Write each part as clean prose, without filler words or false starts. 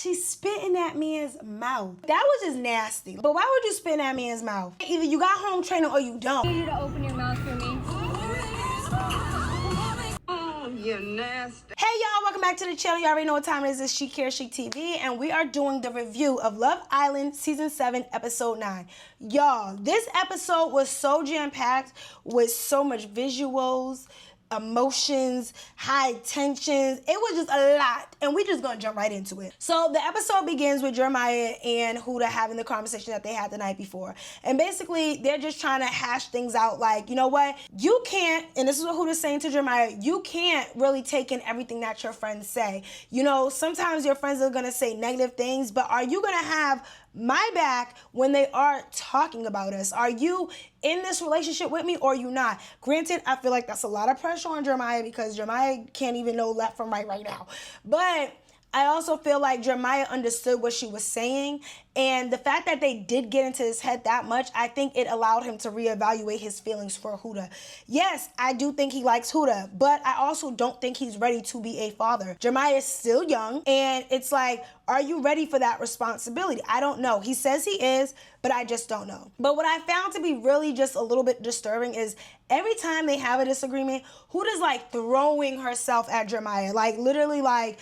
She's spitting that man's mouth. That was just nasty. But why would you spit in that man's mouth? Either you got home training or you don't. I need you to open your mouth for me. Oh, you're nasty. Hey y'all, welcome back to the channel. You already know what time it is. It's Chic Hair Chic TV, and we are doing the review of Love Island Season 7, Episode 9. Y'all, this episode was so jam-packed with so much visuals, emotions, high tensions. It was just a lot, and we just gonna jump right into it. So the episode begins with Jeremiah and Huda having the conversation that they had the night before, and basically they're just trying to hash things out. Like, you know what, you can't, and this is what Huda's saying to Jeremiah, you can't really take in everything that your friends say. You know, sometimes your friends are gonna say negative things, but are you gonna have my back when they are talking about us? Are you in this relationship with me or are you not? Granted, I feel like that's a lot of pressure on Jeremiah because Jeremiah can't even know left from right now. But I also feel like Jeremiah understood what she was saying, and the fact that they did get into his head that much, I think it allowed him to reevaluate his feelings for Huda. Yes, I do think he likes Huda, but I also don't think he's ready to be a father. Jeremiah is still young, and it's like, are you ready for that responsibility? I don't know. He says he is, but I just don't know. But what I found to be really just a little bit disturbing is every time they have a disagreement, Huda's like throwing herself at Jeremiah, like literally like,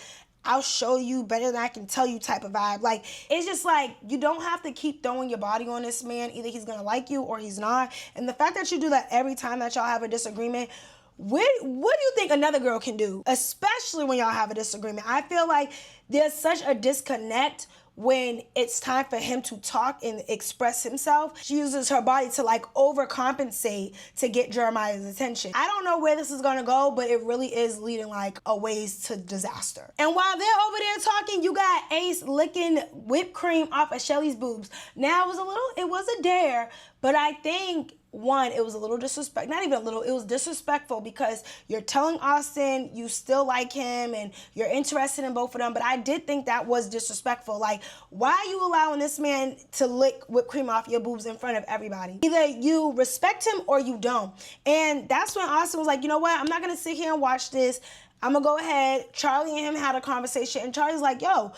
I'll show you better than I can tell you type of vibe. Like, it's just like, you don't have to keep throwing your body on this man. Either he's gonna like you or he's not. And the fact that you do that every time that y'all have a disagreement, what do you think another girl can do? Especially when y'all have a disagreement. I feel like there's such a disconnect when it's time for him to talk and express himself. She uses her body to like overcompensate to get Jeremiah's attention. I don't know where this is gonna go, but it really is leading like a ways to disaster. And while they're over there talking, you got Ace licking whipped cream off of Chelly's boobs. Now it was a dare, but I think one, it was a little disrespectful, not even a little, it was disrespectful because you're telling Austin you still like him and you're interested in both of them, but I did think that was disrespectful. Like, why are you allowing this man to lick whipped cream off your boobs in front of everybody? Either you respect him or you don't. And that's when Austin was like, you know what, I'm not gonna sit here and watch this. I'm gonna go ahead. Charlie and him had a conversation, and Charlie's like, yo,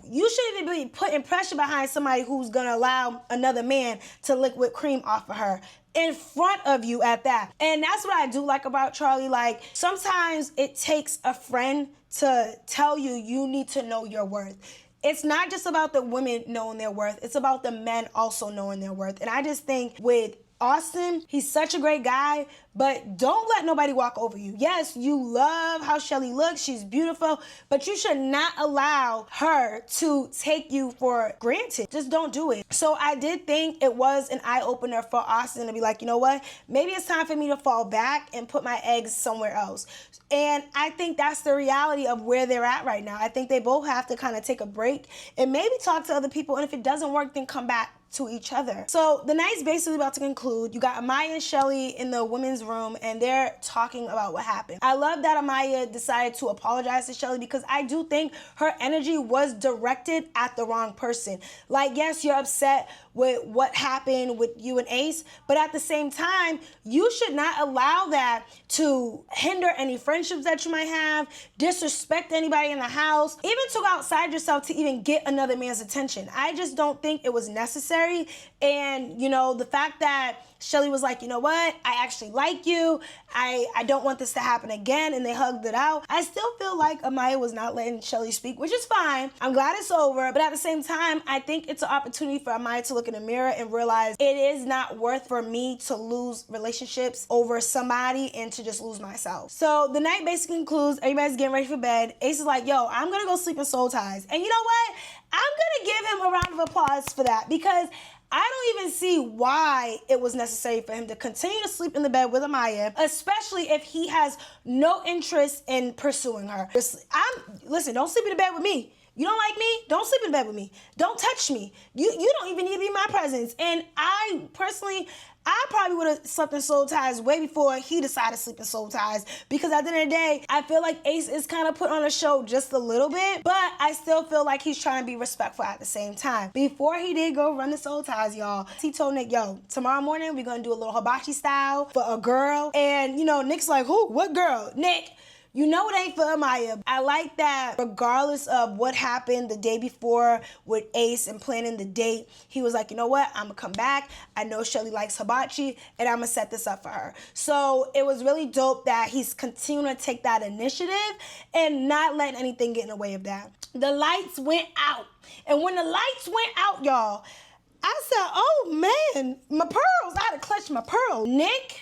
you shouldn't even be putting pressure behind somebody who's gonna allow another man to lick whipped cream off of her in front of you at that. And that's what I do like about Charlie. Like, sometimes it takes a friend to tell you you need to know your worth. It's not just about the women knowing their worth, it's about the men also knowing their worth. And I just think with Austin, he's such a great guy, but don't let nobody walk over you. Yes, you love how Chelly looks, she's beautiful, but you should not allow her to take you for granted. Just don't do it. So I did think it was an eye-opener for Austin to be like, you know what, maybe it's time for me to fall back and put my eggs somewhere else. And I think that's the reality of where they're at right now. I think they both have to kind of take a break and maybe talk to other people, and if it doesn't work, then come back to each other. So the night's basically about to conclude. You got Amaya and Chelly in the women's room, and they're talking about what happened. I love that Amaya decided to apologize to Chelly because I do think her energy was directed at the wrong person. Like, yes, you're upset with what happened with you and Ace, but at the same time, you should not allow that to hinder any friendships that you might have, disrespect anybody in the house, even to go outside yourself to even get another man's attention. I just don't think it was necessary. And, you know, the fact that Chelly was like, you know what, I actually like you, I don't want this to happen again, and they hugged it out. I still feel like Amaya was not letting Chelly speak, which is fine. I'm glad it's over, but at the same time, I think it's an opportunity for Amaya to look in the mirror and realize it is not worth for me to lose relationships over somebody and to just lose myself. So the night basically concludes, everybody's getting ready for bed. Ace is like, yo, I'm gonna go sleep in soul ties. And you know what? I'm gonna give him a round of applause for that because I don't even see why it was necessary for him to continue to sleep in the bed with Amaya, especially if he has no interest in pursuing her. Listen, don't sleep in the bed with me. You don't like me? Don't sleep in bed with me. Don't touch me. You don't even need to be in my presence. And I personally, I probably would have slept in soul ties way before he decided to sleep in soul ties, because at the end of the day, I feel like Ace is kind of put on a show just a little bit, but I still feel like he's trying to be respectful at the same time. Before he did go run the soul ties, y'all, he told Nick, yo, tomorrow morning we're gonna do a little hibachi style for a girl. And you know, Nick's like, who? What girl? Nick, You know it ain't for Amaya. I like that regardless of what happened the day before with Ace and planning the date, he was like, you know what? I'm going to come back. I know Chelly likes hibachi, and I'm going to set this up for her. So it was really dope that he's continuing to take that initiative and not letting anything get in the way of that. The lights went out. And when the lights went out, y'all, I said, oh, man, my pearls. I had to clutch my pearls. Nick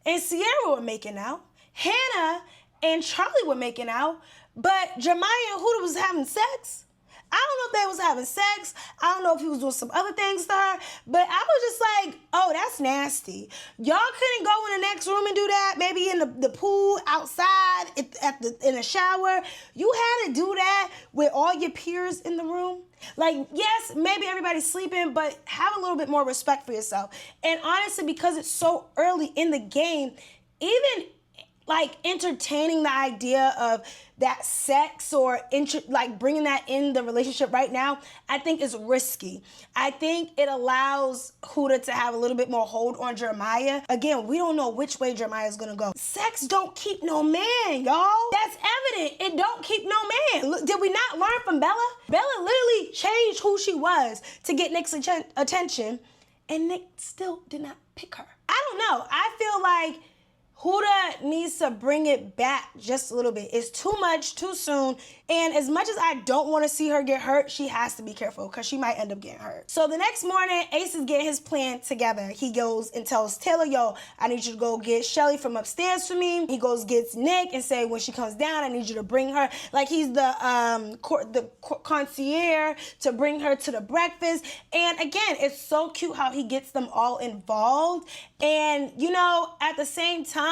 and Sierra were making out. Hannah and Charlie were making out, but Jeremiah and Huda was having sex. I don't know if they was having sex. I don't know if he was doing some other things to her, but I was just like, oh, that's nasty. Y'all couldn't go in the next room and do that? Maybe in the pool, outside, in the shower? You had to do that with all your peers in the room? Like, yes, maybe everybody's sleeping, but have a little bit more respect for yourself. And honestly, because it's so early in the game, even like entertaining the idea of that sex or like bringing that in the relationship right now, I think is risky. I think it allows Huda to have a little bit more hold on Jeremiah. Again, we don't know which way Jeremiah is gonna go. Sex don't keep no man, y'all. That's evident. It don't keep no man. Look, did we not learn from Bella? Bella literally changed who she was to get Nick's attention, and Nick still did not pick her. I don't know. I feel like Huda needs to bring it back just a little bit. It's too much, too soon. And as much as I don't want to see her get hurt, she has to be careful because she might end up getting hurt. So the next morning, Ace is getting his plan together. He goes and tells Taylor, yo, I need you to go get Chelly from upstairs for me. He goes, gets Nick and say, when she comes down, I need you to bring her. Like he's the concierge to bring her to the breakfast. And again, it's so cute how he gets them all involved. And, you know, at the same time,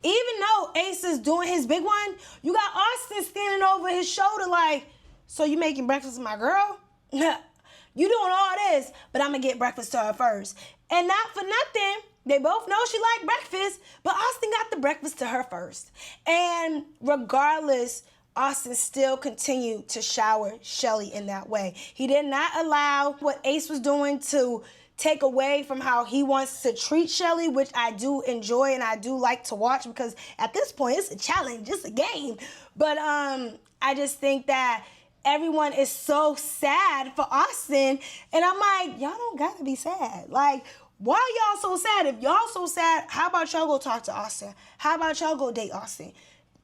even though Ace is doing his big one, you got Austin standing over his shoulder like, so you making breakfast for my girl? You doing all this, but I'm going to get breakfast to her first. And not for nothing, they both know she liked breakfast, but Austin got the breakfast to her first. And regardless, Austin still continued to shower Chelly in that way. He did not allow what Ace was doing to take away from how he wants to treat Chelly, which I do enjoy and I do like to watch because at this point it's a challenge, it's a game. But I just think that everyone is so sad for Austin, and I'm like, y'all don't gotta be sad. Like, why are y'all so sad? If y'all so sad, how about y'all go talk to Austin? How about y'all go date Austin?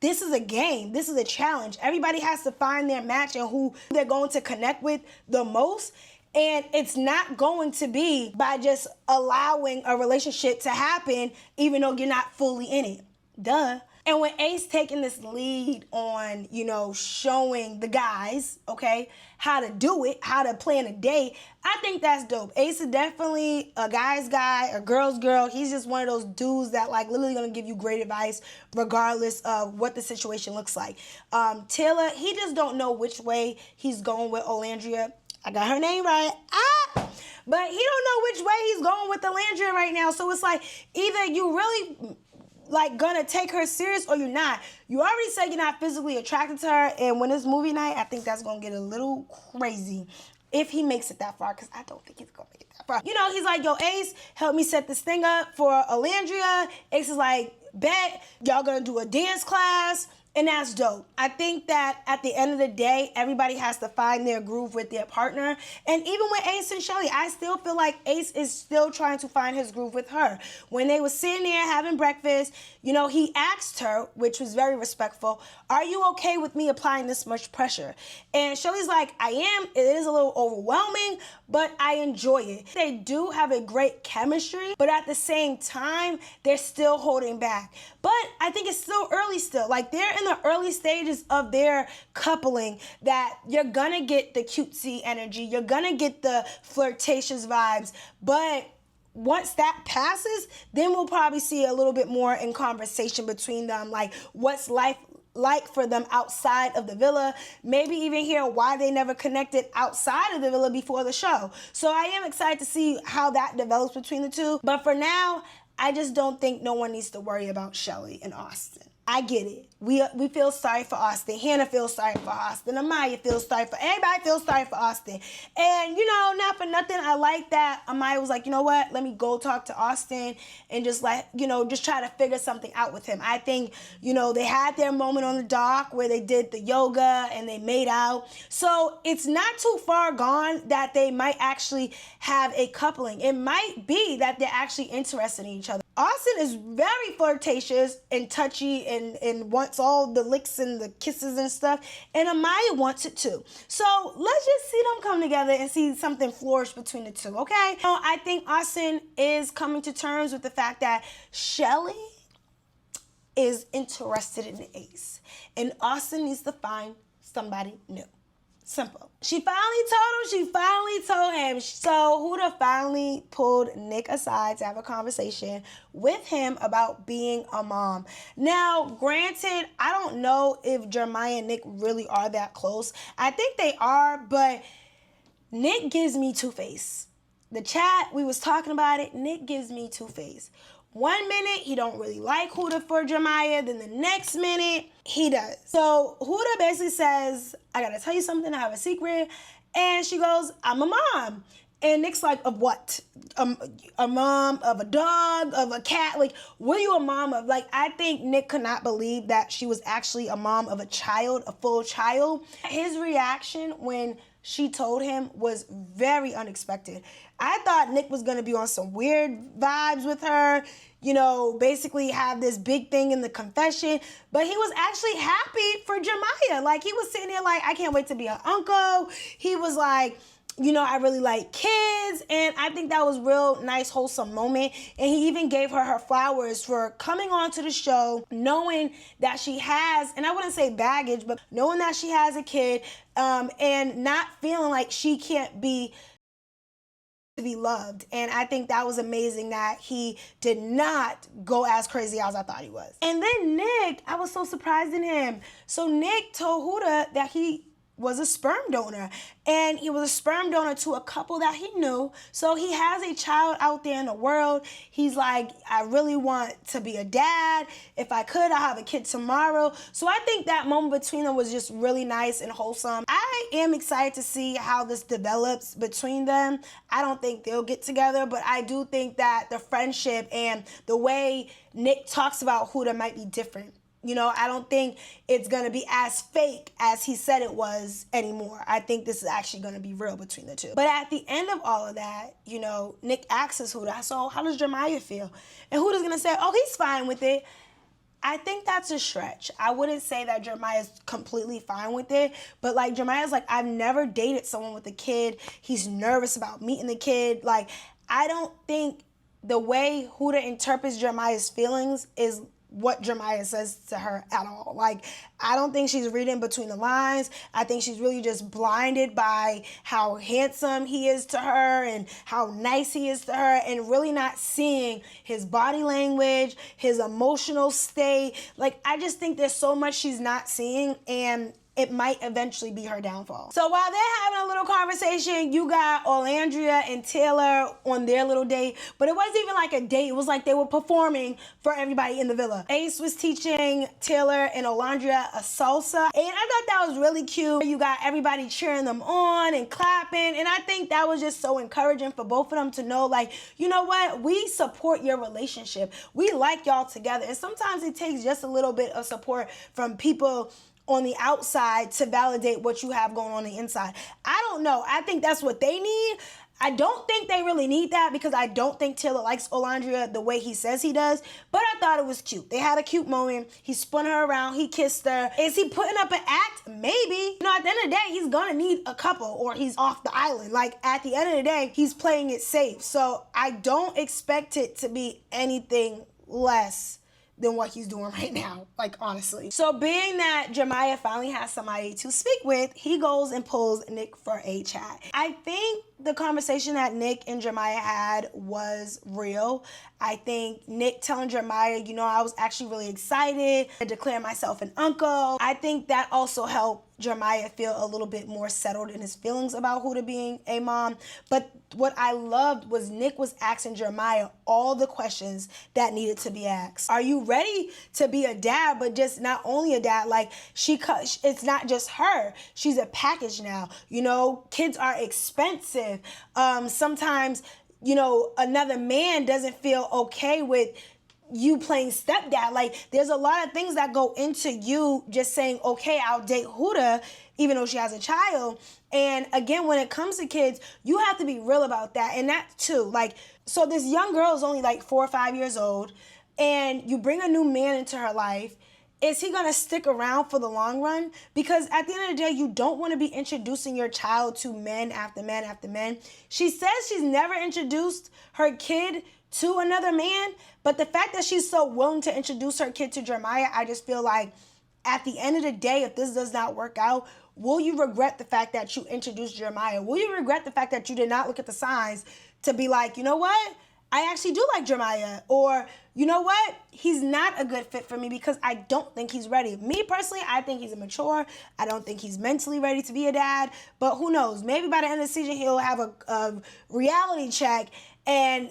This is a game. This is a challenge. Everybody has to find their match and who they're going to connect with the most. And it's not going to be by just allowing a relationship to happen even though you're not fully in it. Duh. And when Ace taking this lead on, you know, showing the guys, okay, how to do it, how to plan a date, I think that's dope. Ace is definitely a guy's guy, a girl's girl. He's just one of those dudes that like literally gonna give you great advice regardless of what the situation looks like. Taylor, he just don't know which way he's going with Olandria. I got her name right. But he don't know which way he's going with Olandria right now. So it's like either you really like gonna take her serious or you're not. You already said you're not physically attracted to her, and when it's movie night, I think that's gonna get a little crazy if he makes it that far, because I don't think he's gonna make it that far. You know, he's like, yo, Ace, help me set this thing up for Olandria. Ace is like, bet, y'all gonna do a dance class. And that's dope. I think that at the end of the day, everybody has to find their groove with their partner. And even with Ace and Chelly, I still feel like Ace is still trying to find his groove with her. When they were sitting there having breakfast, you know, he asked her, which was very respectful, are you okay with me applying this much pressure? And Chelly's like, I am. It is a little overwhelming, but I enjoy it. They do have a great chemistry, but at the same time, they're still holding back. But I think it's still early still. Like, they're in the early stages of their coupling that you're gonna get the cutesy energy, you're gonna get the flirtatious vibes, but once that passes, then we'll probably see a little bit more in conversation between them, like what's life like for them outside of the villa, maybe even hear why they never connected outside of the villa before the show. So I am excited to see how that develops between the two, but for now, I just don't think no one needs to worry about Chelly and Austin. I get it. We feel sorry for Austin. Hannah feels sorry for Austin. Amaya feels sorry for everybody. Feels sorry for Austin. And not for nothing, I like that Amaya was like, you know what? Let me go talk to Austin and just just try to figure something out with him. I think they had their moment on the dock where they did the yoga and they made out. So it's not too far gone that they might actually have a coupling. It might be that they're actually interested in each other. Austin is very flirtatious and touchy and wants all the licks and the kisses and stuff. And Amaya wants it too. So let's just see them come together and see something flourish between the two, okay? I think Austin is coming to terms with the fact that Chelly is interested in the ace. And Austin needs to find somebody new. Simple. She finally told him. So Huda finally pulled Nick aside to have a conversation with him about being a mom. Now, granted, I don't know if Jeremiah and Nick really are that close. I think they are, but Nick gives me two-face. The chat, we was talking about it, Nick gives me two-face. 1 minute, he don't really like Huda for Jeremiah. Then the next minute, he does. So Huda basically says, I gotta tell you something, I have a secret. And she goes, I'm a mom. And Nick's like, of what? A mom of a dog, of a cat? Like, what are you a mom of? Like, I think Nick could not believe that she was actually a mom of a child, a full child. His reaction when she told him was very unexpected. I thought Nick was gonna be on some weird vibes with her, basically have this big thing in the confession, but he was actually happy for Jeremiah. Like, he was sitting there like, I can't wait to be an uncle. He was like, I really like kids, and I think that was real nice, wholesome moment. And he even gave her flowers for coming on to the show, knowing that she has, and I wouldn't say baggage, but knowing that she has a kid, and not feeling like she can't be loved. And I think that was amazing that he did not go as crazy as I thought he was. And then Nick, I was so surprised in him. So Nick told Huda that he was a sperm donor, and he was a sperm donor to a couple that he knew. So he has a child out there in the world. He's like, I really want to be a dad. If I could, I'll have a kid tomorrow. So I think that moment between them was just really nice and wholesome. I am excited to see how this develops between them. I don't think they'll get together, but I do think that the friendship and the way Nick talks about Huda might be different. I don't think it's going to be as fake as he said it was anymore. I think this is actually going to be real between the two. But at the end of all of that, Nick asks Huda, so how does Jeremiah feel? And Huda's going to say, oh, he's fine with it. I think that's a stretch. I wouldn't say that Jeremiah's completely fine with it, but like Jeremiah's like, I've never dated someone with a kid. He's nervous about meeting the kid. Like, I don't think the way Huda interprets Jeremiah's feelings is what Jeremiah says to her at all. Like, I don't think she's reading between the lines. I think she's really just blinded by how handsome he is to her and how nice he is to her, and really not seeing his body language, his emotional state. Like, I just think there's so much she's not seeing, and it might eventually be her downfall. So while they're having a little conversation, you got Olandria and Taylor on their little date, but it wasn't even like a date. It was like they were performing for everybody in the villa. Ace was teaching Taylor and Olandria a salsa, and I thought that was really cute. You got everybody cheering them on and clapping, and I think that was just so encouraging for both of them to know, like, you know what? We support your relationship. We like y'all together, and sometimes it takes just a little bit of support from people on the outside to validate what you have going on the inside. I don't know. I think that's what they need. I don't think they really need that, because I don't think Taylor likes Olandria the way he says he does, but I thought it was cute. They had a cute moment. He spun her around. He kissed her. Is he putting up an act? Maybe. At the end of the day, he's gonna need a couple or he's off the island. Like, at the end of the day, he's playing it safe. So I don't expect it to be anything less than what he's doing right now, like, honestly. So being that Jeremiah finally has somebody to speak with, he goes and pulls Nick for a chat. I think the conversation that Nick and Jeremiah had was real. I think Nick telling Jeremiah, I was actually really excited to declare myself an uncle. I think that also helped Jeremiah feel a little bit more settled in his feelings about Huda being a mom. But what I loved was Nick was asking Jeremiah all the questions that needed to be asked. Are you ready to be a dad, but just not only a dad, like it's not just her. She's a package now. You know, kids are expensive. Sometimes, you know, another man doesn't feel okay with you playing stepdad. Like, there's a lot of things that go into you just saying, okay, I'll date Huda, even though she has a child. And again, when it comes to kids, you have to be real about that. And that too, like, so this young girl is only like 4 or 5 years old, and you bring a new man into her life. Is he gonna stick around for the long run? Because at the end of the day, you don't wanna be introducing your child to men after men after men. She says she's never introduced her kid to another man, but the fact that she's so willing to introduce her kid to Jeremiah, I just feel like at the end of the day, if this does not work out, will you regret the fact that you introduced Jeremiah? Will you regret the fact that you did not look at the signs to be like, you know what? I actually do like Jeremiah. Or, you know what? He's not a good fit for me because I don't think he's ready. Me personally, I think he's immature. I don't think he's mentally ready to be a dad. But who knows? Maybe by the end of the season, he'll have a reality check and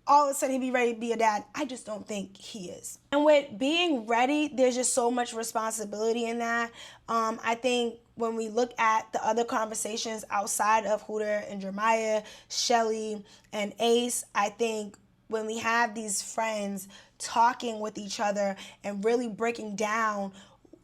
all of a sudden he'd be ready to be a dad. I just don't think he is. And with being ready, there's just so much responsibility in that. I think when we look at the other conversations outside of Huda and Jeremiah, Chelly and Ace, I think when we have these friends talking with each other and really breaking down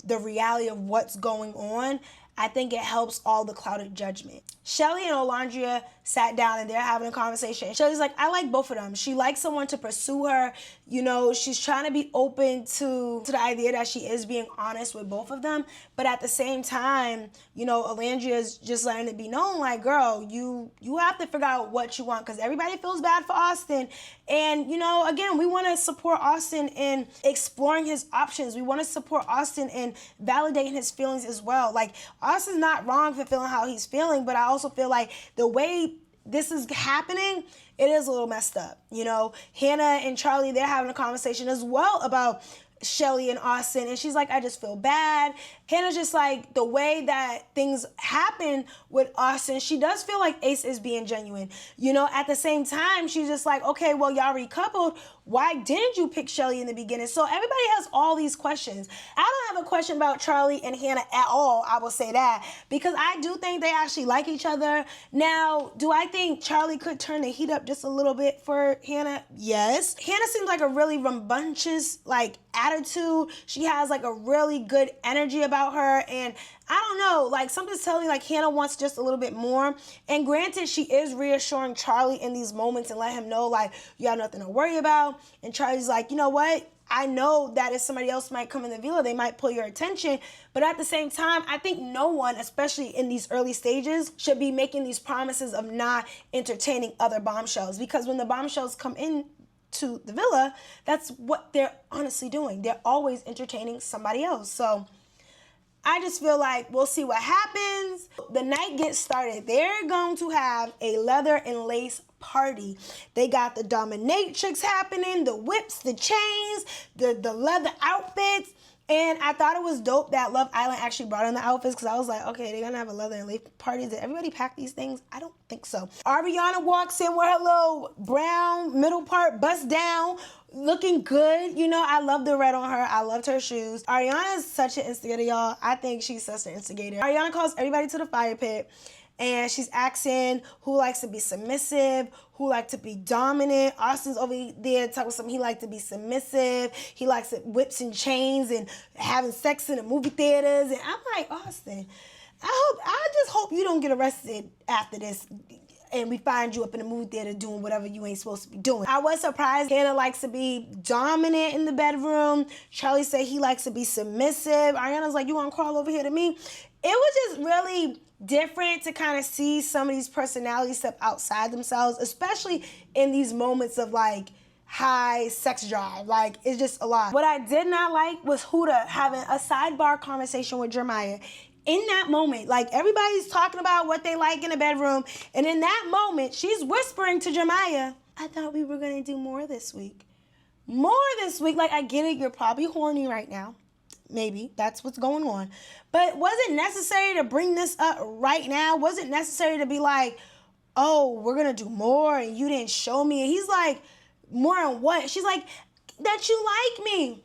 the reality of what's going on, I think it helps all the clouded judgment. Chelly and Olandria sat down and they're having a conversation. Chelly's like, I like both of them. She likes someone to pursue her. You know, she's trying to be open to the idea that she is being honest with both of them. But at the same time, you know, Olandria's just letting it be known, like, girl, you have to figure out what you want because everybody feels bad for Austin. And, you know, again, we want to support Austin in exploring his options. We want to support Austin in validating his feelings as well. Like, Austin's not wrong for feeling how he's feeling, but I also feel like the way this is happening, it is a little messed up. You know, Hannah and Charlie, they're having a conversation as well about Chelly and Austin, and she's like, I just feel bad. Hannah's just like, the way that things happen with Austin, she does feel like Ace is being genuine. You know, at the same time, she's just like, okay, well, y'all recoupled. Why didn't you pick Chelly in the beginning? So everybody has all these questions. I don't have a question about Charlie and Hannah at all, I will say that, because I do think they actually like each other. Now, do I think Charlie could turn the heat up just a little bit for Hannah? Yes. Hannah seems like a really rambunctious, like, attitude. She has, like, a really good energy about her, and I don't know, like, something's telling me like Hannah wants just a little bit more. And granted, she is reassuring Charlie in these moments and let him know, like, you have nothing to worry about. And Charlie's like, you know what? I know that if somebody else might come in the villa, they might pull your attention. But at the same time, I think no one, especially in these early stages, should be making these promises of not entertaining other bombshells. Because when the bombshells come in to the villa, that's what they're honestly doing. They're always entertaining somebody else. So I just feel like we'll see what happens. The night gets started. They're going to have a leather and lace party. They got the dominatrix happening, the whips, the chains, the leather outfits. And I thought it was dope that Love Island actually brought in the outfits because I was like, okay, they're going to have a leather and lace party. Did everybody pack these things? I don't think so. Ariana walks in with her little brown middle part bust down, looking good. You know, I love the red on her. I loved her shoes. Ariana is such an instigator, y'all. I think she's such an instigator. Ariana calls everybody to the fire pit. And she's asking who likes to be submissive, who like to be dominant. Austin's over there talking something. He likes to be submissive. He likes whips and chains and having sex in the movie theaters. And I'm like, Austin, I just hope you don't get arrested after this and we find you up in the movie theater doing whatever you ain't supposed to be doing. I was surprised. Hannah likes to be dominant in the bedroom. Charlie said he likes to be submissive. Ariana's like, you want to crawl over here to me? It was just really different to kind of see some of these personalities step outside themselves, especially in these moments of like high sex drive. Like, it's just a lot. What I did not like was Huda having a sidebar conversation with Jeremiah. In that moment, like, everybody's talking about what they like in the bedroom, and in that moment, she's whispering to Jeremiah, I thought we were gonna do more this week. More this week. Like, I get it, you're probably horny right now. maybe that's what's going on. But was it necessary to bring this up right now? Was it necessary to be like, oh, we're gonna do more and you didn't show me? And he's like, more on what? She's like, that you like me.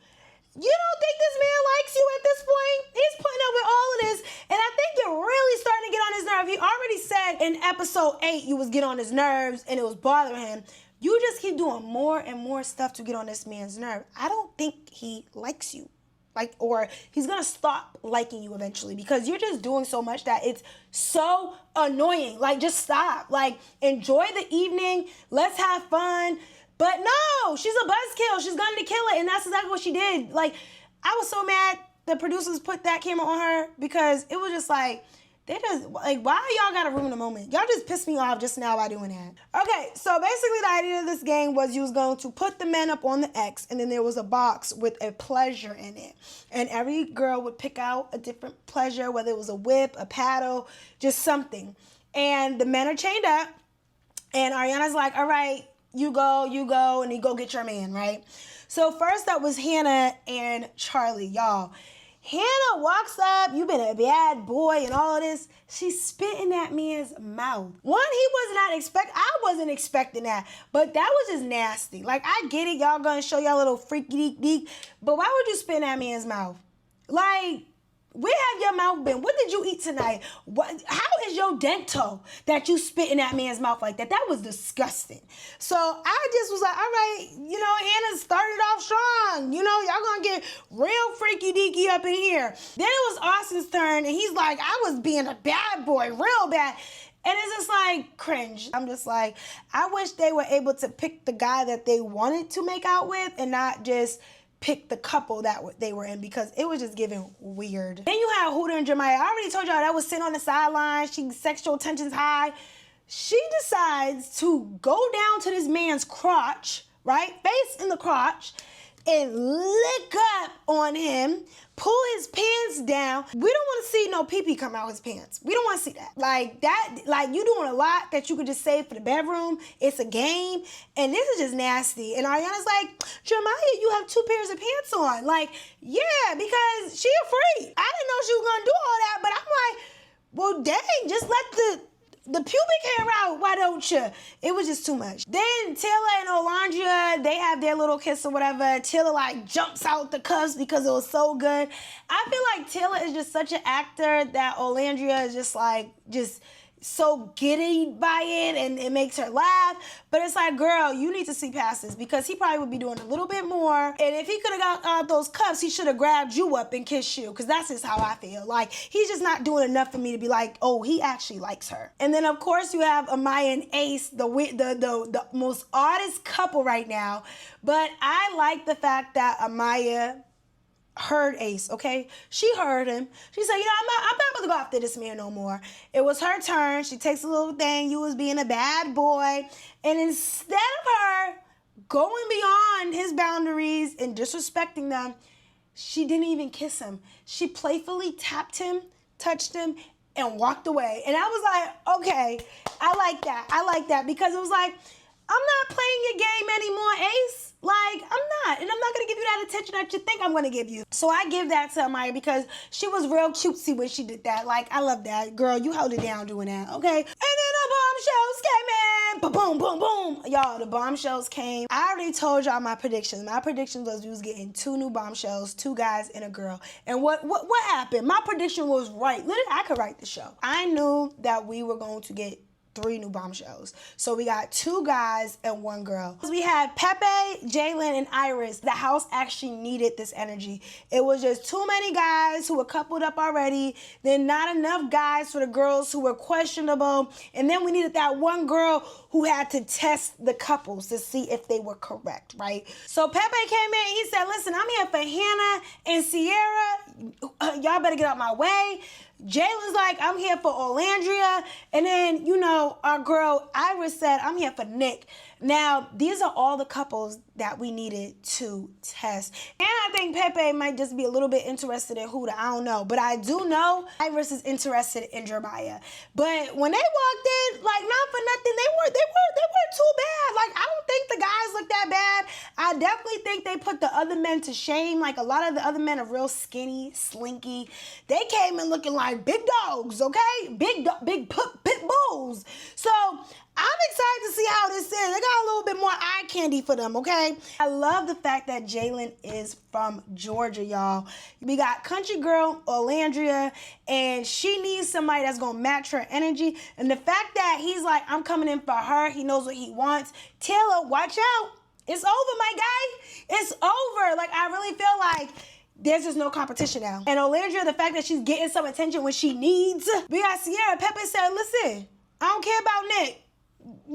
You don't think this man likes you at this point? He's putting up with all of this. And I think you're really starting to get on his nerve. He already said in episode 8 you was getting on his nerves and it was bothering him. You just keep doing more and more stuff to get on this man's nerve. I don't think he likes you. Or he's gonna stop liking you eventually because you're just doing so much that it's so annoying. Like, just stop. Like, enjoy the evening. Let's have fun. But no, she's a buzzkill. She's going to kill it. And that's exactly what she did. Like, I was so mad the producers put that camera on her because it was just like, they just, like, why y'all got to ruin the moment? Y'all just pissed me off just now by doing that. Okay, so basically the idea of this game was you was going to put the men up on the X and then there was a box with a pleasure in it. And every girl would pick out a different pleasure, whether it was a whip, a paddle, just something. And the men are chained up and Ariana's like, all right, you go, and you go get your man, right? So first that was Hannah and Charlie, y'all. Hannah walks up, you been a bad boy and all of this. She's spitting that man's mouth. One, I wasn't expecting that, but that was just nasty. Like, I get it, y'all gonna show y'all little freaky deek, but why would you spit in that man's mouth? Like, where have your mouth been? What did you eat tonight? How is your dental that you spit in that man's mouth like that? That was disgusting. So I just was like, all right, Hannah started off strong. Y'all gonna get real freaky deaky up in here. Then it was Austin's turn, and he's like, I was being a bad boy, real bad. And it's just like cringe. I'm just like, I wish they were able to pick the guy that they wanted to make out with and not just pick the couple that they were in because it was just giving weird. Then you have Huda and Jemiah. I already told y'all that was sitting on the sidelines. Sexual tension's high. She decides to go down to this man's crotch, right? Face in the crotch and lick up on him, pull his pants down. We don't want to see no pee-pee come out his pants. We don't want to see that. Like you doing a lot that you could just save for the bedroom. It's a game. And this is just nasty. And Ariana's like, Jemiah, you have 2 pairs of pants on. Like, yeah, because she a freak. I didn't know she was going to do all that, but I'm like, well, dang, just let the pubic hair out, why don't you? It was just too much. Then Taylor and Olandria, they have their little kiss or whatever. Taylor like jumps out the cuffs because it was so good. I feel like Taylor is just such an actor that Olandria is just so giddy by it and it makes her laugh. But it's like, girl, you need to see past this because he probably would be doing a little bit more. And if he could have got out those cuffs, he should have grabbed you up and kissed you because that's just how I feel. Like, he's just not doing enough for me to be like, oh, he actually likes her. And then, of course, you have Amaya and Ace, the most oddest couple right now. But I like the fact that Amaya heard Ace, okay? She heard him. She said, I'm not about to go after this man no more. It was her turn. She takes a little thing. You was being a bad boy. And instead of her going beyond his boundaries and disrespecting them, she didn't even kiss him. She playfully tapped him, touched him, and walked away. And I was like, okay, I like that. I like that because it was like, I'm not playing your game anymore, Ace. Like, I'm not. And I'm not going to give you that attention that you think I'm going to give you. So I give that to Amaya because she was real cutesy when she did that. Like, I love that. Girl, you held it down doing that, okay? And then the Bombshells came in. Ba-boom, boom, boom. Y'all, the Bombshells came. I already told y'all my predictions. My predictions was we was getting 2 new Bombshells, 2 guys and a girl. And what happened? My prediction was right. Literally, I could write the show. I knew that we were going to get 3 new Bombshells. So we got 2 guys and 1 girl. We had Pepe, Jalen, and Iris. The house actually needed this energy. It was just too many guys who were coupled up already, then not enough guys for the girls who were questionable, and then we needed that 1 girl who had to test the couples to see if they were correct, right? So Pepe came in, he said, listen, I'm here for Hannah and Sierra. Y'all better get out my way. Jalen's like, I'm here for Olandria. And then, our girl Iris said, I'm here for Nick. Now, these are all the couples that we needed to test. And I think Pepe might just be a little bit interested in Huda. I don't know. But I do know Iris is interested in Jemiah. But when they walked in, like, not for nothing, they weren't too bad. Like, I don't think the guys looked that bad. I I definitely think they put the other men to shame. Like, a lot of the other men are real skinny, slinky. They came in looking like big dogs, okay? Big pit bulls. So I'm excited to see how this is. They got a little bit more eye candy for them, okay? I love the fact that Jalen is from Georgia, y'all. We got country girl Olandria, and she needs somebody that's gonna match her energy. And the fact that he's like, I'm coming in for her, he knows what he wants. Taylor, watch out. It's over, my guy. It's over. Like, I really feel like there's just no competition now. And Olandria, the fact that she's getting some attention when she needs. We got Sierra. Pepe said, listen, I don't care about Nick.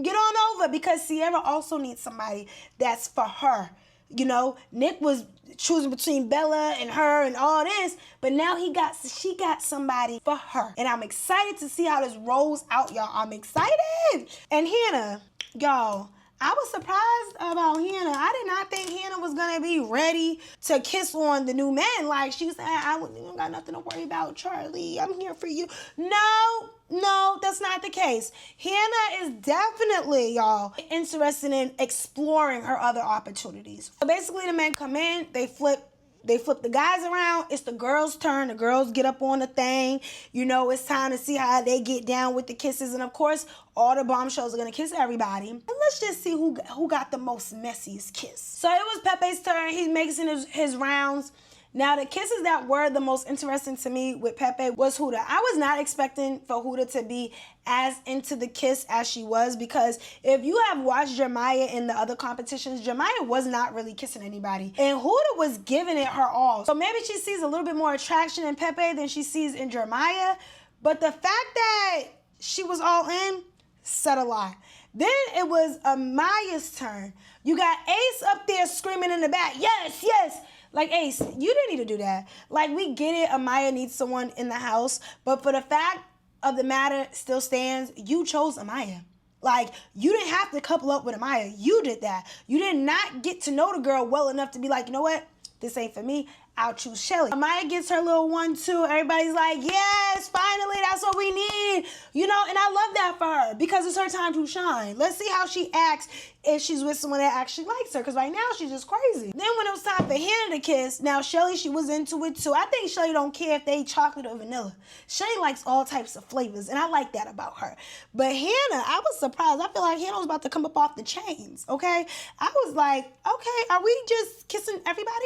Get on over, because Sierra also needs somebody that's for her. You know, Nick was choosing between Bella and her and all this, but now she got somebody for her. And I'm excited to see how this rolls out, y'all. I'm excited. And Hannah, y'all, I was surprised about Hannah. I did not think Hannah was gonna be ready to kiss on the new man. Like, she was saying, I don't got nothing to worry about, Charlie. I'm here for you. No, that's not the case. Hannah is definitely, y'all, interested in exploring her other opportunities. So basically, the men come in, they flip the guys around. It's the girls' turn. The girls get up on the thing. You know, it's time to see how they get down with the kisses. And of course, all the bombshells are gonna kiss everybody. And let's just see who got the most messiest kiss. So it was Pepe's turn. He's making his rounds. Now, the kisses that were the most interesting to me with Pepe was Huda. I was not expecting for Huda to be as into the kiss as she was, because if you have watched Jeremiah in the other competitions, Jeremiah was not really kissing anybody. And Huda was giving it her all. So maybe she sees a little bit more attraction in Pepe than she sees in Jeremiah. But the fact that she was all in said a lot. Then it was Amaya's turn. You got Ace up there screaming in the back, yes, yes. Like, Ace, you didn't need to do that. Like, we get it, Amaya needs someone in the house, but for the fact of the matter still stands, you chose Amaya. Like, you didn't have to couple up with Amaya. You did that. You did not get to know the girl well enough to be like, you know what? This ain't for me. I'll choose Chelly. Amaya gets her little 1-2. Everybody's like, yes, finally, that's what we need. You know, and I love that for her, because it's her time to shine. Let's see how she acts if she's with someone that actually likes her, because right now she's just crazy. Then when it was time for Hannah to kiss, now Chelly, she was into it too. I think Chelly don't care if they chocolate or vanilla. Chelly likes all types of flavors, and I like that about her. But Hannah, I was surprised. I feel like Hannah was about to come up off the chains, okay? I was like, okay, are we just kissing everybody?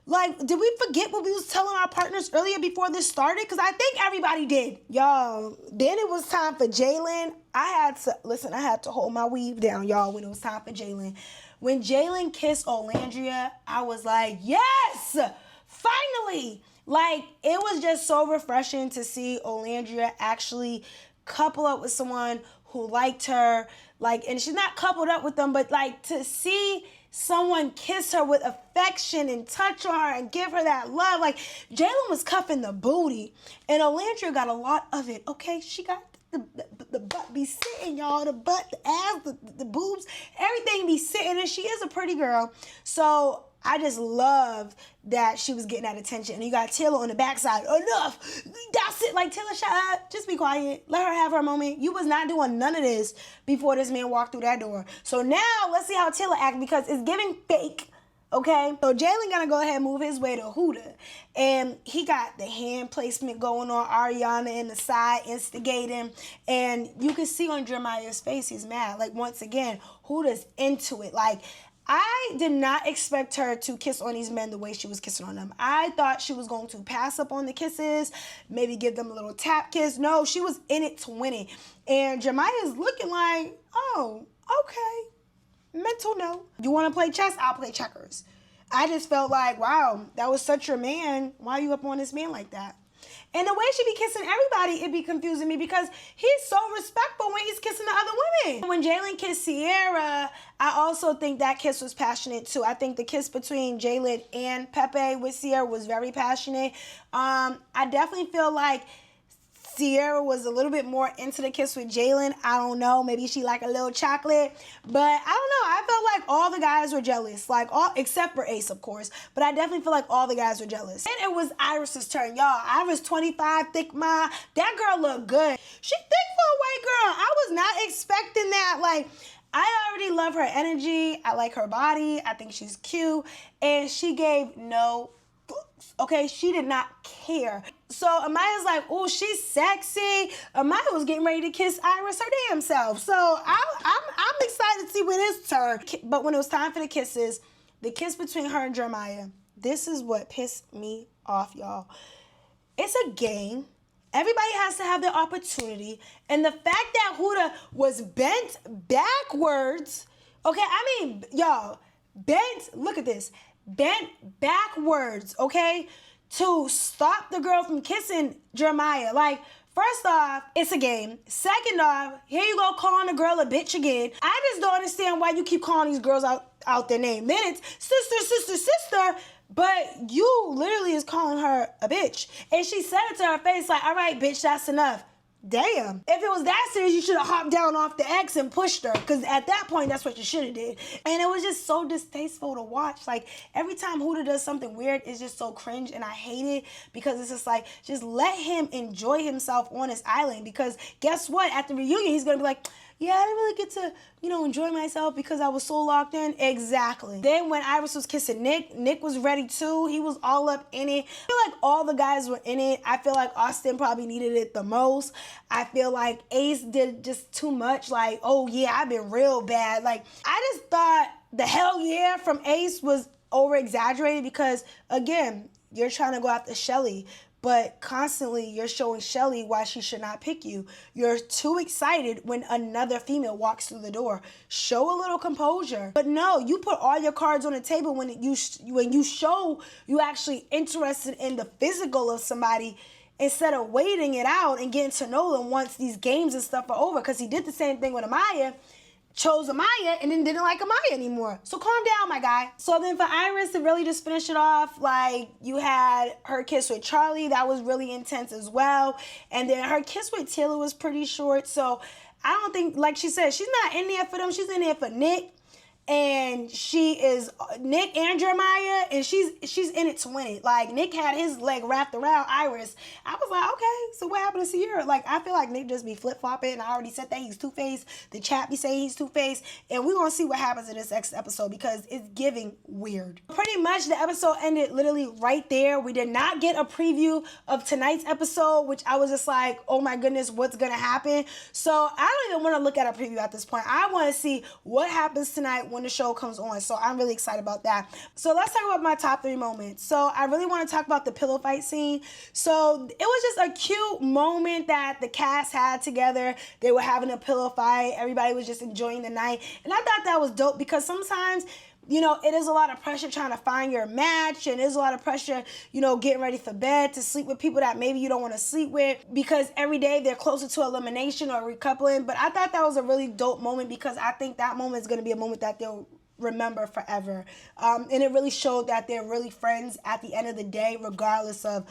Like, did we forget what we was telling our partners earlier before this started? Because I think everybody did. Y'all, then it was time for Jalen. I had to hold my weave down, y'all, when it was time for Jalen. When Jalen kissed Olandria, I was like, yes, finally. Like, it was just so refreshing to see Olandria actually couple up with someone who liked her. Like, and she's not coupled up with them, but like, to see someone kiss her with affection and touch on her and give her that love. Like, Jalen was cuffing the booty, and Olandria got a lot of it, okay? She got the butt be sitting, y'all. The butt, the ass, the boobs, everything be sitting, and she is a pretty girl. So I just love that she was getting that attention. And you got Taylor on the backside. Enough. That's it. Like, Taylor, shut up. Just be quiet. Let her have her moment. You was not doing none of this before this man walked through that door. So now let's see how Taylor acts, because it's giving fake. Okay? So Jalen gonna go ahead and move his way to Huda. And he got the hand placement going on, Ariana in the side instigating. And you can see on Jeremiah's face, he's mad. Like, once again, Huda's into it. Like, I did not expect her to kiss on these men the way she was kissing on them. I thought she was going to pass up on the kisses, maybe give them a little tap kiss. No, she was in it to win it. And Jeremiah is looking like, oh, okay. Mental no. You want to play chess? I'll play checkers. I just felt like, wow, that was such your man. Why are you up on this man like that? And the way she be kissing everybody, it be confusing me, because he's so respectful when he's kissing the other women. When Jalen kissed Sierra, I also think that kiss was passionate too. I think the kiss between Jalen and Pepe with Sierra was very passionate. I definitely feel like Sierra was a little bit more into the kiss with Jalen. I don't know. Maybe she like a little chocolate. But I don't know. I felt like all the guys were jealous. Like, all except for Ace, of course. But I definitely feel like all the guys were jealous. And it was Iris's turn. Y'all, Iris 25, thick ma. That girl looked good. She thick for a white girl. I was not expecting that. Like, I already love her energy. I like her body. I think she's cute. And she gave no fucks, okay? She did not care. So Amaya's like, oh, she's sexy. Amaya was getting ready to kiss Iris her damn self. So I'm excited to see when it's turn. But when it was time for the kisses, the kiss between her and Jeremiah, this is what pissed me off, y'all. It's a game. Everybody has to have their opportunity. And the fact that Huda was bent backwards, okay, I mean, y'all, look at this, bent backwards, okay, to stop the girl from kissing Jeremiah. Like, first off, it's a game. Second off, here you go calling the girl a bitch again. I just don't understand why you keep calling these girls out their name. Then it's sister, but you literally is calling her a bitch. And she said it to her face like, all right, bitch, that's enough. Damn. If it was that serious, you should have hopped down off the X and pushed her. Because at that point, that's what you should have did. And it was just so distasteful to watch. Like, every time Huda does something weird, it's just so cringe. And I hate it because it's just like, just let him enjoy himself on his island. Because guess what? At the reunion, he's going to be like, yeah, I didn't really get to, enjoy myself because I was so locked in. Exactly. Then when Iris was kissing Nick was ready too. He was all up in it. I feel like all the guys were in it. I feel like Austin probably needed it the most. I feel like Ace did just too much. Like, oh yeah, I've been real bad. Like, I just thought the hell yeah from Ace was over exaggerated because, again, you're trying to go after Chelly. But constantly you're showing Chelly why she should not pick you. You're too excited when another female walks through the door. Show a little composure. But no, you put all your cards on the table when you show you actually interested in the physical of somebody instead of waiting it out and getting to know them once these games and stuff are over. Because he did the same thing with Amaya. Chose Amaya and then didn't like Amaya anymore. So calm down, my guy. So then for Iris to really just finish it off, like, you had her kiss with Charlie. That was really intense as well. And then her kiss with Taylor was pretty short. So I don't think, like she said, she's not in there for them. She's in there for Nick. And she is Nick and Jeremiah, and she's in it to win it. Like, Nick had his leg wrapped around Iris. I was like, okay, so what happened to Sierra? Like, I feel like Nick just be flip-flopping, and I already said that he's two-faced. The chat be saying he's two-faced, and we're gonna see what happens in this next episode because it's giving weird. Pretty much the episode ended literally right there. We did not get a preview of tonight's episode, which I was just like, oh my goodness, what's gonna happen? So I don't even want to look at a preview at this point. I want to see what happens tonight when the show comes on. So I'm really excited about that. So let's talk about my top 3 moments. So I really want to talk about the pillow fight scene. So it was just a cute moment that the cast had together. They were having a pillow fight. Everybody was just enjoying the night. And I thought that was dope because sometimes, it is a lot of pressure trying to find your match, and there's a lot of pressure, getting ready for bed to sleep with people that maybe you don't want to sleep with because every day they're closer to elimination or recoupling. But I thought that was a really dope moment because I think that moment is going to be a moment that they'll remember forever. And it really showed that they're really friends at the end of the day, regardless of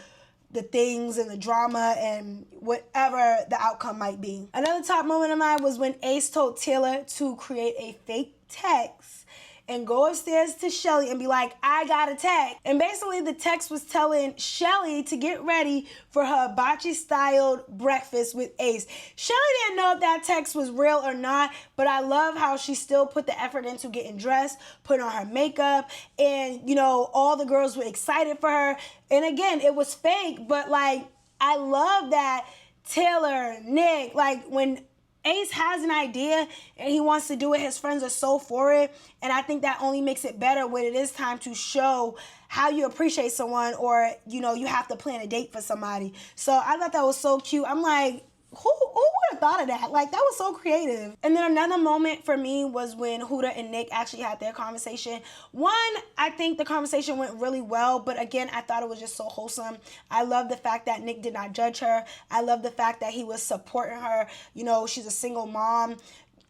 the things and the drama and whatever the outcome might be. Another top moment of mine was when Ace told Taylor to create a fake text and go upstairs to Chelly and be like, I got a text. And basically the text was telling Chelly to get ready for her hibachi-styled breakfast with Ace. Chelly didn't know if that text was real or not, but I love how she still put the effort into getting dressed, putting on her makeup, and, all the girls were excited for her. And again, it was fake, but, like, I love that Taylor, Nick, like, when Ace has an idea and he wants to do it, his friends are so for it. And I think that only makes it better when it is time to show how you appreciate someone or, you have to plan a date for somebody. So I thought that was so cute. I'm like, who would have thought of that? Like, that was so creative. And then another moment for me was when Huda and Nick actually had their conversation. One, I think the conversation went really well, but again, I thought it was just so wholesome. I love the fact that Nick did not judge her. I love the fact that he was supporting her. She's a single mom.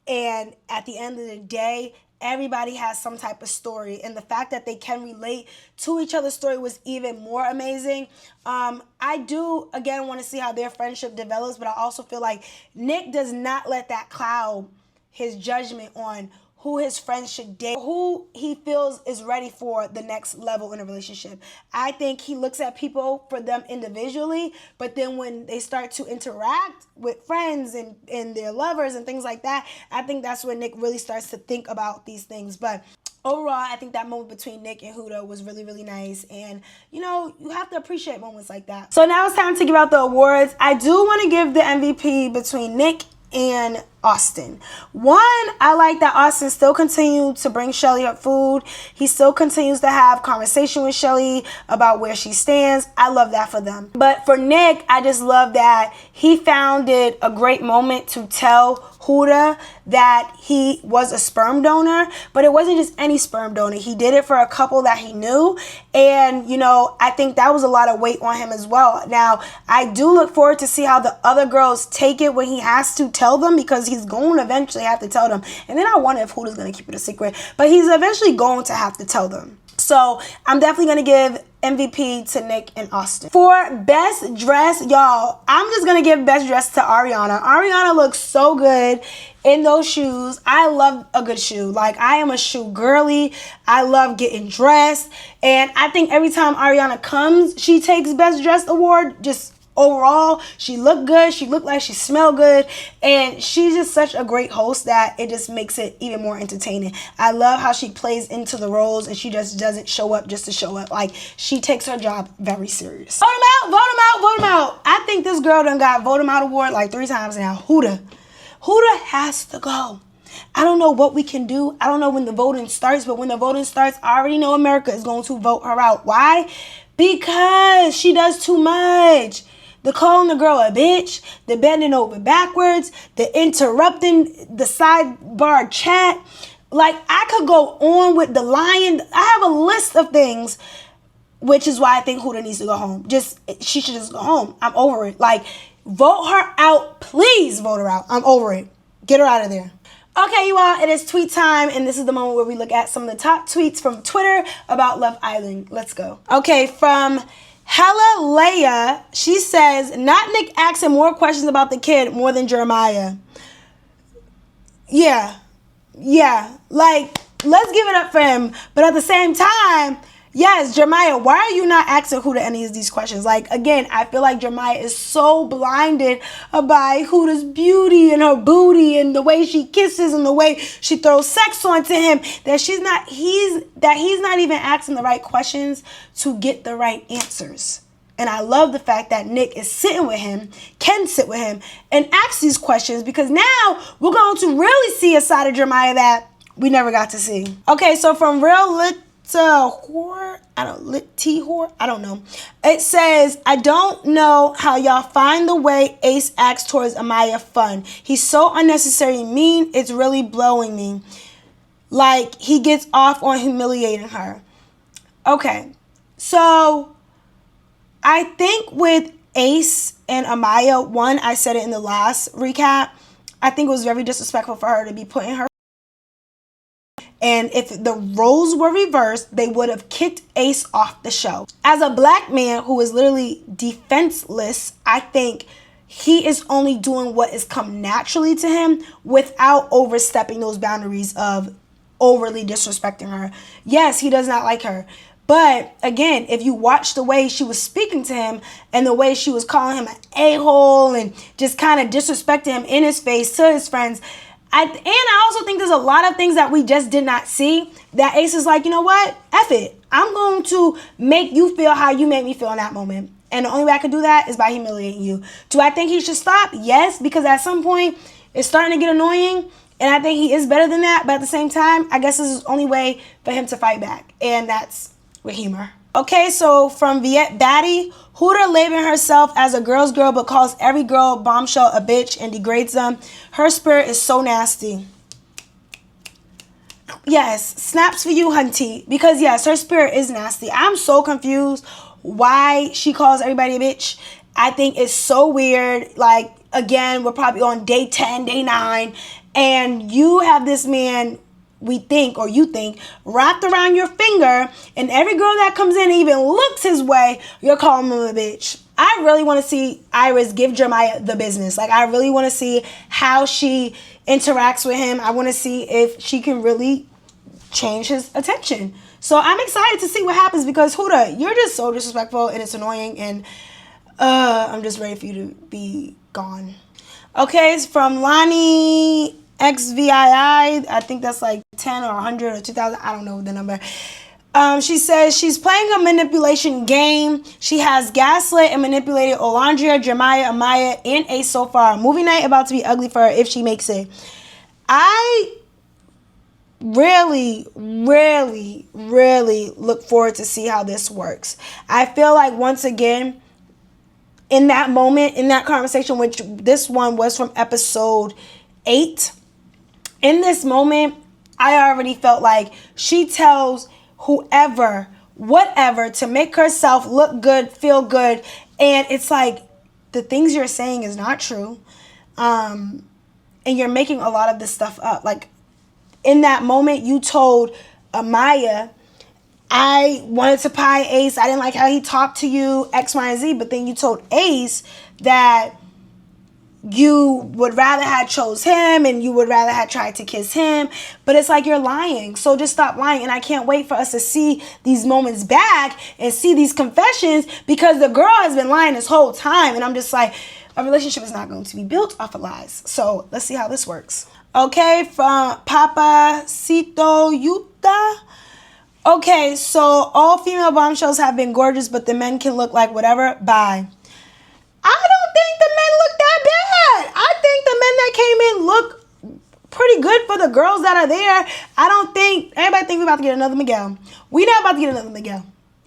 And at the end of the day, everybody has some type of story, and the fact that they can relate to each other's story was even more amazing. I do, again, want to see how their friendship develops, but I also feel like Nick does not let that cloud his judgment on who his friends should date, who he feels is ready for the next level in a relationship. I think he looks at people for them individually, but then when they start to interact with friends and their lovers and things like that, I think that's when Nick really starts to think about these things. But overall, I think that moment between Nick and Huda was really, really nice. And, you know, you have to appreciate moments like that. So now it's time to give out the awards. I do want to give the MVP between Nick and Austin. One, I like that Austin still continued to bring Chelly up food. He still continues to have conversation with Chelly about where she stands. I love that for them. But for Nick, I just love that he found it a great moment to tell Huda that he was a sperm donor, but it wasn't just any sperm donor. He did it for a couple that he knew, and you know, I think that was a lot of weight on him as well. Now, I do look forward to see how the other girls take it when he has to tell them, because he's going to eventually have to tell them. And then I wonder if Huda's going to keep it a secret, but he's eventually going to have to tell them. So I'm definitely going to give MVP to Nick and Austin. For best dress, y'all, I'm just going to give best dress to Ariana. Ariana looks so good in those shoes. I love a good shoe. Like, I am a shoe girly. I love getting dressed. And I think every time Ariana comes, she takes best dressed award. Just overall, she looked good. She looked like she smelled good. And she's just such a great host that it just makes it even more entertaining. I love how she plays into the roles and she just doesn't show up just to show up. Like, she takes her job very serious. Vote him out, vote him out, vote him out. I think this girl done got vote him out award like 3 times now. Huda has to go. I don't know what we can do. I don't know when the voting starts, but when the voting starts, I already know America is going to vote her out. Why? Because she does too much. The calling the girl a bitch, the bending over backwards, the interrupting the sidebar chat. Like, I could go on with the lying. I have a list of things, which is why I think Huda needs to go home. She should just go home. I'm over it. Like, vote her out. Please vote her out. I'm over it. Get her out of there. Okay, you all, it is tweet time, and this is the moment where we look at some of the top tweets from Twitter about Love Island. Let's go. Okay, from Hella Leia, she says, not Nick asking more questions about the kid more than Jeremiah. Yeah. Like, let's give it up for him. But at the same time, yes, Jeremiah, why are you not asking Huda any of these questions? Like, again, I feel like Jeremiah is so blinded by Huda's beauty and her booty and the way she kisses and the way she throws sex onto him that he's not even asking the right questions to get the right answers. And I love the fact that Nick is sitting with him, can sit with him, and ask these questions, because now we're going to really see a side of Jeremiah that we never got to see. Okay, so from Real Lit Whore, I don't know. It says, I don't know how y'all find the way Ace acts towards Amaya fun. He's so unnecessarily mean, it's really blowing me. Like, he gets off on humiliating her. Okay, so I think with Ace and Amaya, one, I said it in the last recap, I think it was very disrespectful for her to be putting her. And if the roles were reversed, they would have kicked Ace off the show. As a black man who is literally defenseless, I think he is only doing what has come naturally to him without overstepping those boundaries of overly disrespecting her. Yes, he does not like her. But again, if you watch the way she was speaking to him and the way she was calling him an a-hole and just kind of disrespecting him in his face to his friends, I also think there's a lot of things that we just did not see that Ace is like, you know what? F it. I'm going to make you feel how you made me feel in that moment. And the only way I can do that is by humiliating you. Do I think he should stop? Yes, because at some point it's starting to get annoying. And I think he is better than that. But at the same time, I guess this is the only way for him to fight back. And that's with humor. Okay, so from Viet Batty, Huda labeling herself as a girl's girl but calls every girl Bombshell a bitch and degrades them. Her spirit is so nasty. Yes, snaps for you, hunty. Because yes, her spirit is nasty. I'm so confused why she calls everybody a bitch. I think it's so weird. Like, again, we're probably on day 10, day 9. And you have this man, you think, wrapped around your finger, and every girl that comes in even looks his way, you're calling him a bitch. I really want to see Iris give Jeremiah the business. Like, I really want to see how she interacts with him. I want to see if she can really change his attention. So I'm excited to see what happens because Huda, you're just so disrespectful and it's annoying, and I'm just ready for you to be gone. Okay, it's from Lonnie XVII. I think that's like 10 or 100 or 2,000. I don't know the number. She says she's playing a manipulation game. She has gaslit and manipulated Olandria, Jeremiah, Amaya, and Ace so far. Movie night about to be ugly for her if she makes it. I really look forward to see how this works. I feel like once again, in that moment, in that conversation, which this one was from episode 8, in this moment, I already felt like she tells whoever, whatever, to make herself look good, feel good, and it's like the things you're saying is not true, and you're making a lot of this stuff up. Like, in that moment, you told Amaya, I wanted to pie Ace, I didn't like how he talked to you, X, Y, and Z, but then you told Ace that you would rather have chose him and you would rather have tried to kiss him. But it's like you're lying. So just stop lying. And I can't wait for us to see these moments back and see these confessions, because the girl has been lying this whole time. And I'm just like, a relationship is not going to be built off of lies. So let's see how this works. Okay, from Papacito Yuta. Okay, so all female bombshells have been gorgeous, but the men can look like whatever. Bye. I don't think the men look that bad. I think the men that came in look pretty good for the girls that are there. I don't think, everybody think we're about to get another Miguel. We not about to get another Miguel.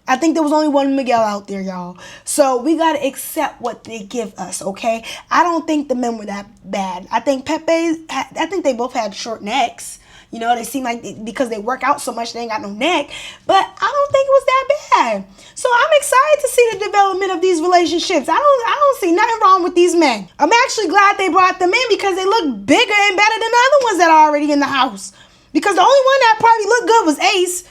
I think there was only one Miguel out there, y'all. So we got to accept what they give us, okay? I don't think the men were that bad. I think they both had short necks. You know, they seem like because they work out so much, they ain't got no neck. But I don't think it was that bad. So I'm excited to see the development of these relationships. I don't see nothing wrong with these men. I'm actually glad they brought them in because they look bigger and better than the other ones that are already in the house. Because the only one that probably looked good was Ace.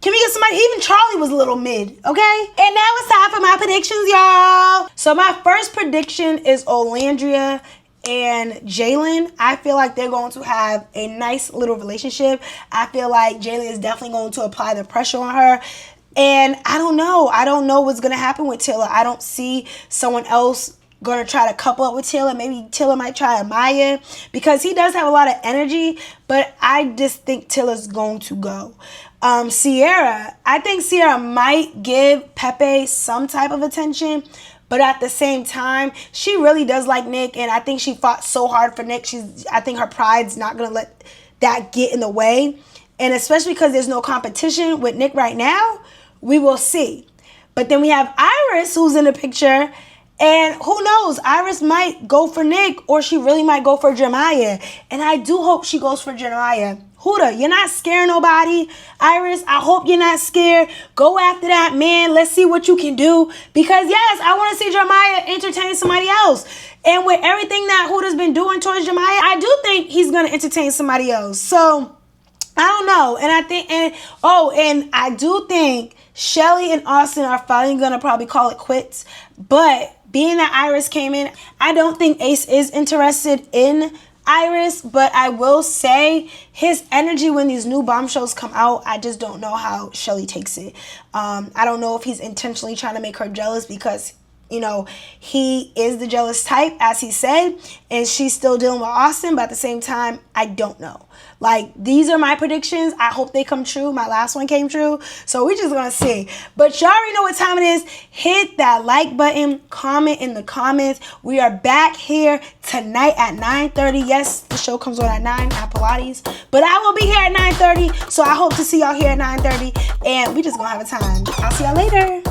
Can we get somebody? Even Charlie was a little mid, okay? And now it's time for my predictions, y'all. So my first prediction is Olandria and Jalen. I feel like they're going to have a nice little relationship. I feel like Jalen is definitely going to apply the pressure on her. And I don't know. I don't know what's going to happen with Taylor. I don't see someone else going to try to couple up with Taylor. Maybe Taylor might try Amaya because he does have a lot of energy. But I just think Taylor's going to go. Sierra. I think Sierra might give Pepe some type of attention. But at the same time, she really does like Nick, and I think she fought so hard for Nick. I think her pride's not going to let that get in the way. And especially because there's no competition with Nick right now, we will see. But then we have Iris, who's in the picture, and who knows? Iris might go for Nick, or she really might go for Jeremiah. And I do hope she goes for Jeremiah. Huda, you're not scaring nobody. Iris, I hope you're not scared. Go after that man. Let's see what you can do. Because, yes, I want to see Jeremiah entertain somebody else. And with everything that Huda's been doing towards Jeremiah, I do think he's going to entertain somebody else. So, I don't know. And I do think Chelly and Austin are finally going to probably call it quits. But being that Iris came in, I don't think Ace is interested in Iris, but I will say his energy when these new bombshells come out, I just don't know how Chelly takes it. I don't know if he's intentionally trying to make her jealous because, you know, he is the jealous type, as he said, and she's still dealing with Austin, but at the same time, I don't know. Like, these are my predictions. I hope they come true. My last one came true. So we're just going to see. But y'all already know what time it is. Hit that like button. Comment in the comments. We are back here tonight at 9:30. Yes, the show comes on at 9 at Pilates. But I will be here at 9:30. So I hope to see y'all here at 9:30. And we just going to have a time. I'll see y'all later.